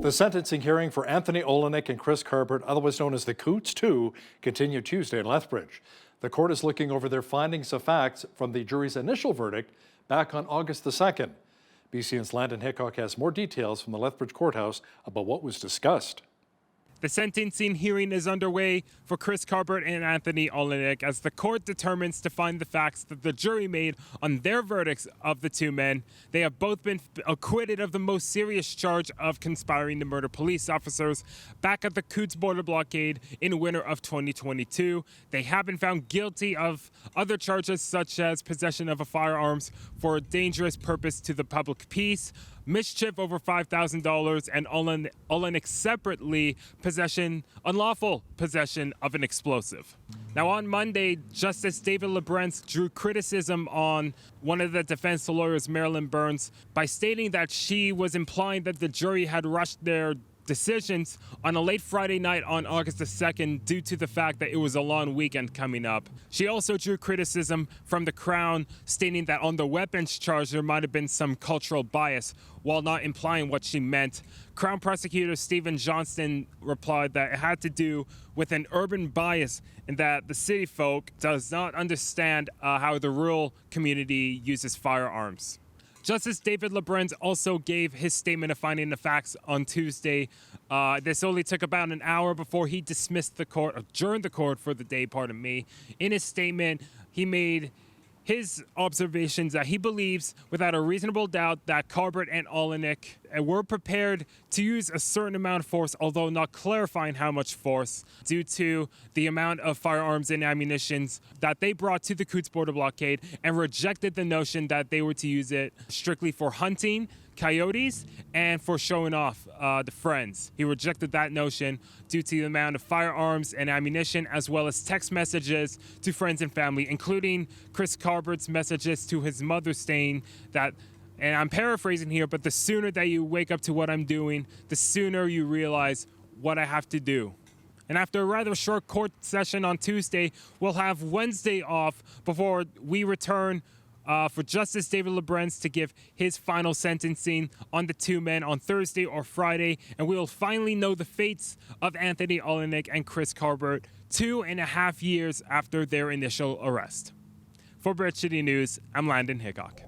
The sentencing hearing for Anthony Olienick and Chris Carbert, otherwise known as the Coutts 2, continued Tuesday in Lethbridge. The court is looking over their findings of facts from the jury's initial verdict back on August the 2nd. BCN's Landon Hickok has more details from the Lethbridge courthouse about what was discussed. The sentencing hearing is underway for Chris Carbert and Anthony Olienick as the court determines to find the facts that the jury made on their verdicts of the two men. They have both been acquitted of the most serious charge of conspiring to murder police officers back at the Coutts border blockade in winter of 2022. They have been found guilty of other charges such as possession of a firearms for a dangerous purpose to the public peace, mischief over $5,000, and Olienick separately unlawful possession of an explosive. Now on Monday, Justice David Lebrentz drew criticism on one of the defense lawyers, Marilyn Burns, by stating that she was implying that the jury had rushed their decisions on a late Friday night on August the 2nd due to the fact that it was a long weekend coming up. She also drew criticism from the Crown, stating that on the weapons charge there might have been some cultural bias, while not implying what she meant. Crown Prosecutor Stephen Johnston replied that it had to do with an urban bias and that the city folk does not understand how the rural community uses firearms. Justice David Lebrentz also gave his statement of finding the facts on Tuesday. This only took about an hour before he dismissed the court, adjourned the court for the day, pardon me. In his statement, he made his observations that he believes without a reasonable doubt that Carbert and Olienick were prepared to use a certain amount of force, although not clarifying how much force, due to the amount of firearms and ammunitions that they brought to the Coutts border blockade, and rejected the notion that they were to use it strictly for hunting coyotes and for showing off the friends. He rejected that notion due to the amount of firearms and ammunition, as well as text messages to friends and family, including Chris Carbert's messages to his mother saying that, and I'm paraphrasing here, but the sooner that you wake up to what I'm doing, the sooner you realize what I have to do. And after a rather short court session on Tuesday, we'll have Wednesday off before we return for Justice David Lebrentz to give his final sentencing on the two men on Thursday or Friday, and we will finally know the fates of Anthony Olienick and Chris Carbert 2.5 years after their initial arrest. For Bridge City News, I'm Landon Hickok.